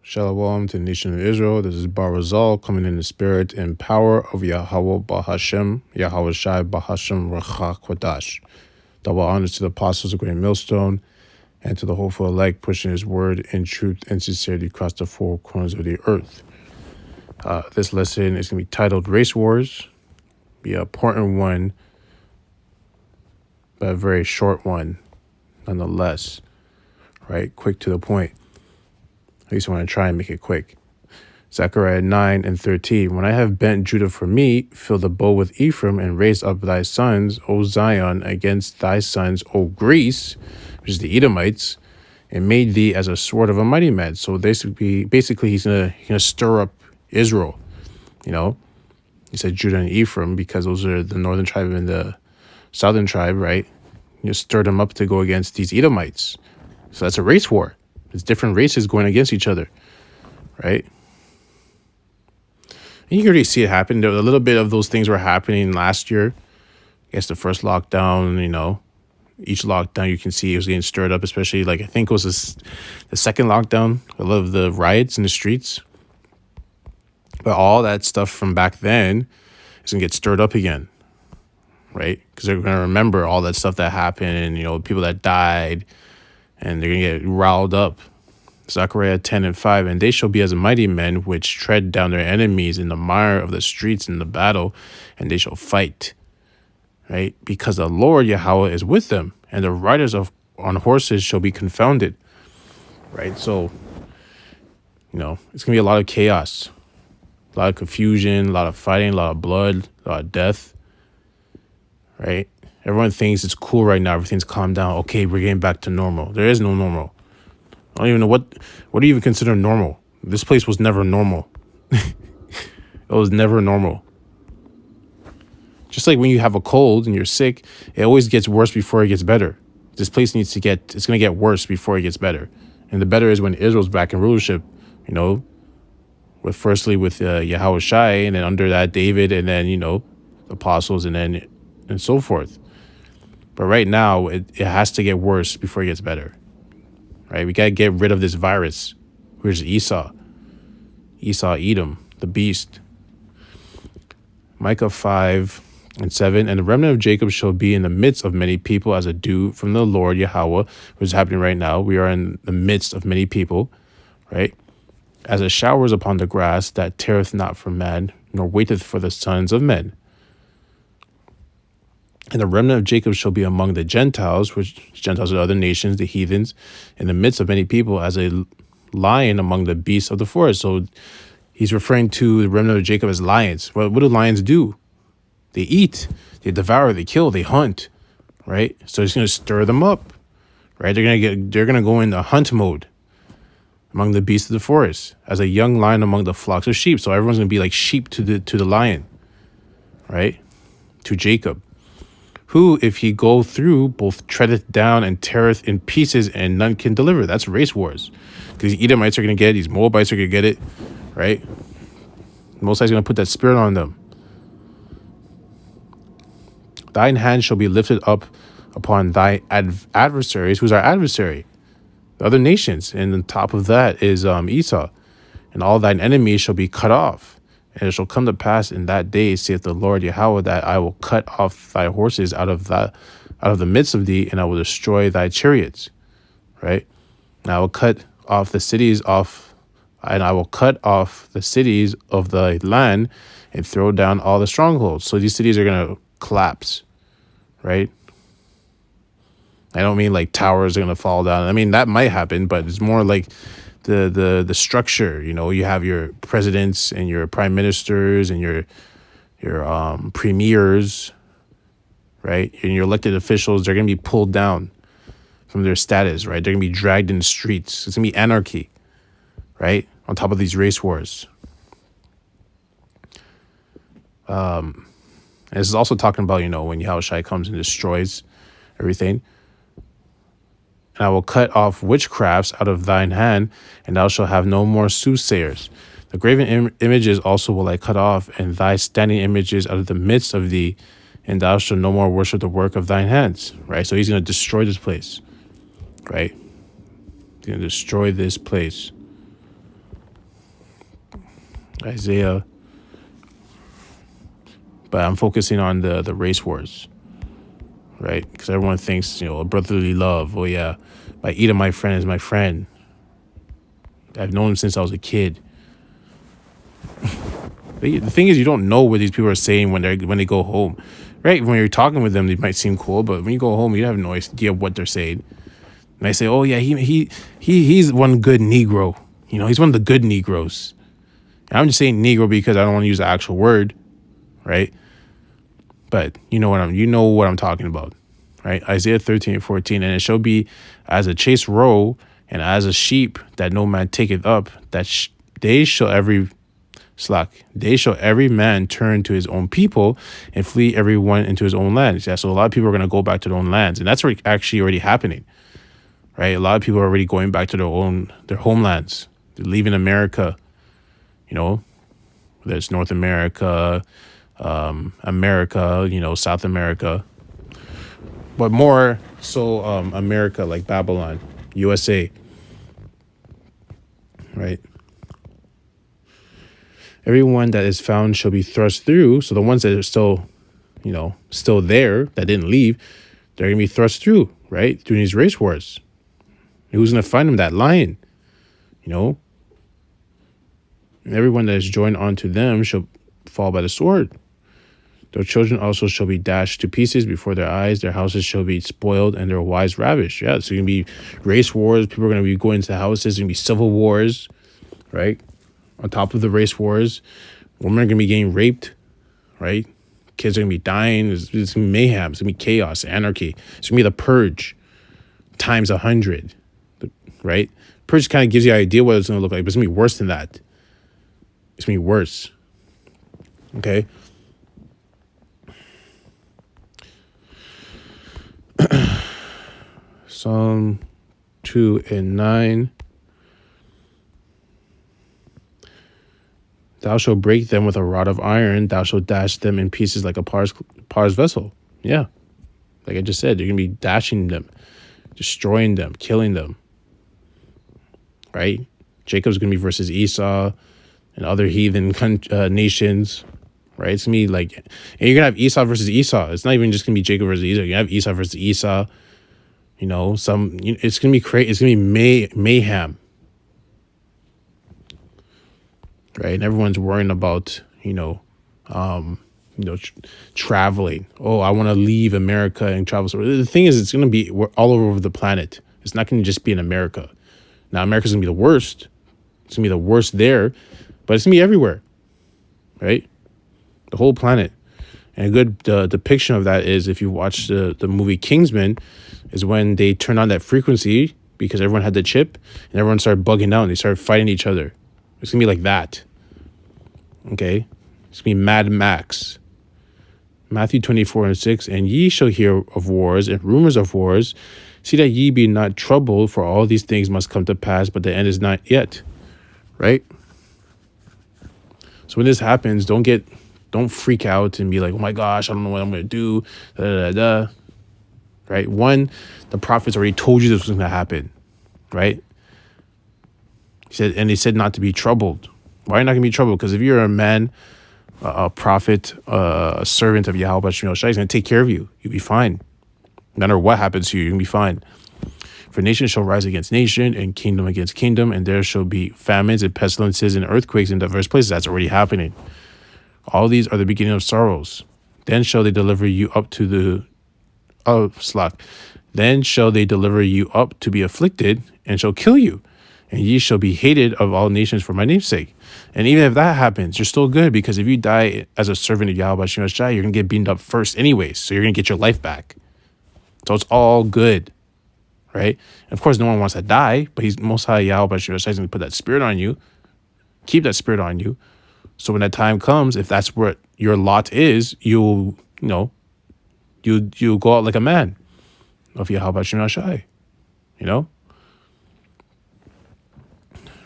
Shalom to the nation of Israel. This is Barazal coming in the spirit and power of Yahweh Bahashem, Yahweh Shai Bahashem Racha Kwadash. Double honors to the apostles of Great Millstone and to the hopeful elect pushing his word in truth and sincerity across the four corners of the earth. This lesson is going to be titled Race Wars. Be an important one, but a very short one nonetheless. Right? Quick to the point. At least I want to try and make it quick. Zechariah 9 and 13. When I have bent Judah for me, fill the bow with Ephraim, and raised up thy sons, O Zion, against thy sons, O Greece, which is the Edomites, and made thee as a sword of a mighty man. So basically he's gonna stir up Israel. You know, he said Judah and Ephraim because those are the northern tribe and the southern tribe, right? You stir them up to go against these Edomites. So that's a race war. It's different races going against each other, right? And you can already see it happen. There was a little bit of those things were happening last year. I guess the first lockdown, each lockdown you can see it was getting stirred up, especially I think it was the second lockdown. A lot of the riots in the streets. But all that stuff from back then is going to get stirred up again, right? Because they're going to remember all that stuff that happened and, people that died. And they're going to get riled up. Zechariah 10 and 5. And they shall be as mighty men which tread down their enemies in the mire of the streets in the battle, and they shall fight. Right? Because the Lord Yahweh is with them, and the riders on horses shall be confounded. Right? So, it's going to be a lot of chaos, a lot of confusion, a lot of fighting, a lot of blood, a lot of death. Right? Everyone thinks it's cool right now. Everything's calmed down. Okay, we're getting back to normal. There is no normal. I don't even know what do you even consider normal? This place was never normal. It was never normal. Just like when you have a cold and you're sick, it always gets worse before it gets better. This place it's going to get worse before it gets better. And the better is when Israel's back in rulership, with Yahweh Shai, and then under that David, and then, the apostles, and so forth. But right now, it has to get worse before it gets better, right? We got to get rid of this virus, which is Esau, Edom, the beast. Micah 5 and 7, and the remnant of Jacob shall be in the midst of many people as a dew from the Lord Yahweh, which is happening right now. We are in the midst of many people, right? As a shower is upon the grass that teareth not for man, nor waiteth for the sons of men. And the remnant of Jacob shall be among the Gentiles, which Gentiles are other nations, the heathens, in the midst of many people, as a lion among the beasts of the forest. So he's referring to the remnant of Jacob as lions. What do lions do? They eat, they devour, they kill, they hunt, right? So he's going to stir them up, right? They're going to go into hunt mode among the beasts of the forest, as a young lion among the flocks of sheep. So everyone's going to be like sheep to the lion, right? To Jacob. Who, if he go through, both treadeth down and teareth in pieces, and none can deliver. That's race wars. Because these Edomites are going to get it. These Moabites are going to get it, right? Most High's going to put that spirit on them. Thine hand shall be lifted up upon thy adversaries. Who's our adversary? The other nations. And on top of that is Esau. And all thine enemies shall be cut off. And it shall come to pass in that day, saith the Lord Yahweh, that I will cut off thy horses out of the midst of thee, and I will destroy thy chariots. Right? And I will cut off the cities of the land, and throw down all the strongholds. So these cities are gonna collapse, right? I don't mean like towers are gonna fall down. I mean that might happen, but it's more like the structure. You have your presidents and your prime ministers and your premiers, right? And your elected officials, they're going to be pulled down from their status, right? They're going to be dragged in the streets. It's going to be anarchy, right? On top of these race wars. And this is also talking about, when Yahweh Shai comes and destroys everything. And I will cut off witchcrafts out of thine hand, and thou shalt have no more soothsayers. The graven images also will I cut off, and thy standing images out of the midst of thee, and thou shalt no more worship the work of thine hands. Right? So he's going to destroy this place. Right? He's going to destroy this place. Isaiah, but I'm focusing on the race wars, right? Because everyone thinks, a brotherly love. Oh yeah, my Edom, my friend, is my friend. I've known him since I was a kid. But the thing is, you don't know what these people are saying when they go home, right? When you're talking with them, they might seem cool, but when you go home, you have no idea what they're saying. And I say, oh yeah, he's one good Negro. He's one of the good Negroes. And I'm just saying Negro because I don't want to use the actual word, right? But you know what I'm talking about, right? Isaiah 13:14, and it shall be as a chased roe and as a sheep that no man taketh up, that they shall every man turn to his own people and flee every one into his own land. Yeah, so a lot of people are going to go back to their own lands, and that's actually already happening, right? A lot of people are already going back to their homelands. They're leaving America, whether it's North America, America, South America, but more so America, like Babylon, USA, right? Everyone that is found shall be thrust through. So the ones that are still there, that didn't leave, they're going to be thrust through, right? Through these race wars. And who's going to find them? That lion, And everyone that is joined onto them shall fall by the sword. Their children also shall be dashed to pieces before their eyes. Their houses shall be spoiled and their wives ravished. Yeah, so going to be race wars. People are going to be going to houses. There's going to be civil wars, right? On top of the race wars, women are going to be getting raped, right? Kids are going to be dying. It's going to be mayhem. It's going to be chaos, anarchy. It's going to be the purge times 100, right? Purge kind of gives you an idea what it's going to look like, but it's going to be worse than that. It's going to be worse, okay? Psalm 2:9. Thou shalt break them with a rod of iron. Thou shalt dash them in pieces like a potter's vessel. Yeah. Like I just said, you're going to be dashing them, destroying them, killing them. Right? Jacob's going to be versus Esau and other heathen nations. Right? It's going to be like, and you're going to have Esau versus Esau. It's not even just going to be Jacob versus Esau. You're going to have Esau versus Esau. It's going to be crazy. It's going to be mayhem. Right, and everyone's worrying about traveling. Oh, I want to leave America and travel. So the thing is, it's going to be all over the planet. It's not going to just be in America. Now, America's going to be the worst. It's going to be the worst there, but it's going to be everywhere. Right, the whole planet. And a good depiction of that is if you watch the movie Kingsman, is when they turned on that frequency because everyone had the chip and everyone started bugging out and they started fighting each other. It's going to be like that. Okay? It's going to be Mad Max. Matthew 24:6, and ye shall hear of wars and rumors of wars. See that ye be not troubled, for all these things must come to pass, but the end is not yet. Right? So when this happens, don't freak out and be like, oh my gosh, I don't know what I'm going to do. Da, da, da, da. Right? One, the prophets already told you this was going to happen. Right? He said not to be troubled. Why are you not going to be troubled? Because if you're a man, a prophet, a servant of Yahweh, he's going to take care of you. You'll be fine. No matter what happens to you, you're going to be fine. For nation shall rise against nation and kingdom against kingdom, and there shall be famines and pestilences and earthquakes in diverse places. That's already happening. All these are the beginning of sorrows. Then shall they deliver you up to the Then shall they deliver you up to be afflicted, and shall kill you. And ye shall be hated of all nations for my name's sake. And even if that happens, you're still good, because if you die as a servant of Yahweh, you're going to get beamed up first anyways. So you're going to get your life back. So it's all good, right? And of course, no one wants to die, but he's Most High Yahweh is going to put that spirit on you, keep that spirit on you. So when that time comes, if that's what your lot is, you'll go out like a man of Yahweh Shai,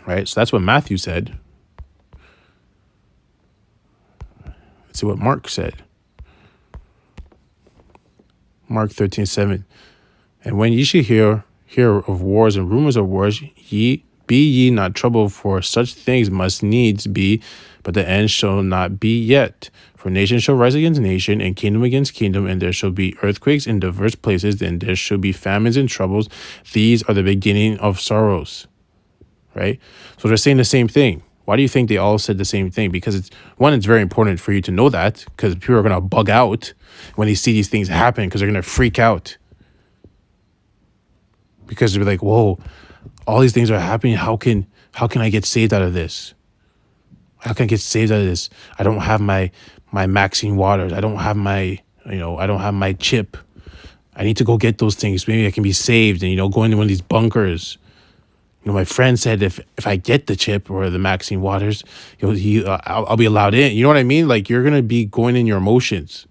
Right? So that's what Matthew said. Let's see what Mark said. Mark 13:7. And when ye shall hear of wars and rumors of wars, ye Be ye not troubled, for such things must needs be, but the end shall not be yet. For nation shall rise against nation, and kingdom against kingdom, and there shall be earthquakes in diverse places, and there shall be famines and troubles. These are the beginning of sorrows. Right? So they're saying the same thing. Why do you think they all said the same thing? Because it's very important for you to know that, because people are going to bug out when they see these things happen, because they're going to freak out. Because they'll be like, whoa, all these things are happening. How can I get saved out of this? How can I get saved out of this? I don't have my Maxine Waters. I don't have my chip. I need to go get those things. Maybe I can be saved and, go into one of these bunkers. My friend said if I get the chip or the Maxine Waters, I'll be allowed in. You know what I mean? Like, you're going to be going in your emotions.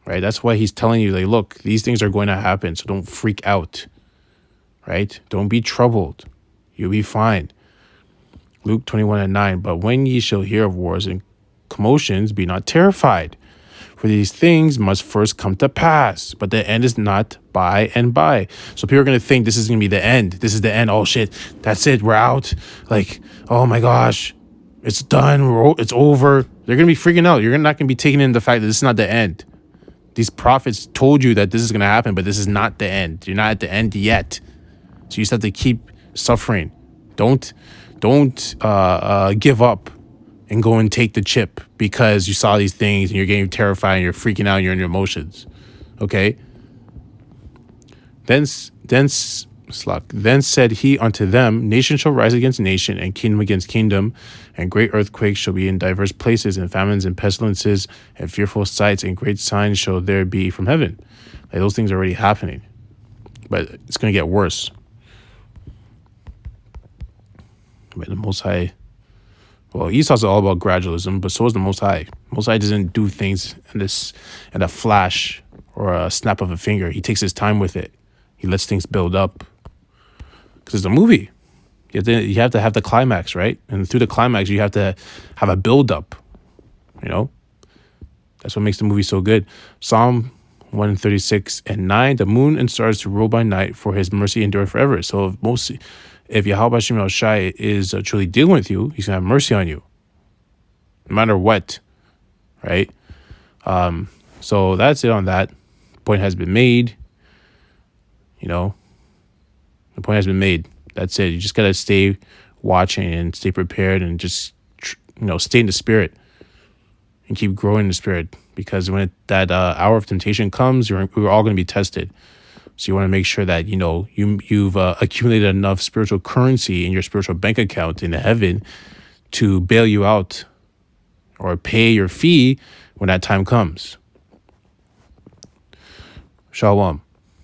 Right? That's why he's telling you, like, look, these things are going to happen, so don't freak out. Right? Don't be troubled. You'll be fine. Luke 21:9. But when ye shall hear of wars and commotions, be not terrified. For these things must first come to pass, but the end is not by and by. So people are going to think this is going to be the end. This is the end. Oh, shit. That's it. We're out. Like, oh, my gosh. It's done. It's over. They're going to be freaking out. You're not going to be taking in the fact that this is not the end. These prophets told you that this is going to happen, but this is not the end. You're not at the end yet. So you just have to keep suffering. Don't give up and go and take the chip because you saw these things and you're getting terrified and you're freaking out and you're in your emotions. Okay? Then said he unto them, nation shall rise against nation, and kingdom against kingdom, and great earthquakes shall be in diverse places, and famines and pestilences, and fearful sights, and great signs shall there be from heaven. Like, those things are already happening. But it's going to get worse. But the Most High, well, Esau's all about gradualism, but so is the Most High. Most High doesn't do things in a flash or a snap of a finger. He takes his time with it. He lets things build up. Because it's a movie. You have to have the climax, right? And through the climax, you have to have a build up. That's what makes the movie so good. Psalm 136:9, the moon and stars to rule by night, for his mercy endure forever. So if Yahweh Hashem El Shai is truly dealing with you, he's going to have mercy on you. No matter what, right? So that's it on that. Point has been made. The point has been made. That's it. You just got to stay watching and stay prepared and just, stay in the spirit and keep growing in the spirit. Because when that hour of temptation comes, we're all going to be tested. So you want to make sure that, you've accumulated enough spiritual currency in your spiritual bank account in heaven to bail you out or pay your fee when that time comes. Shalom.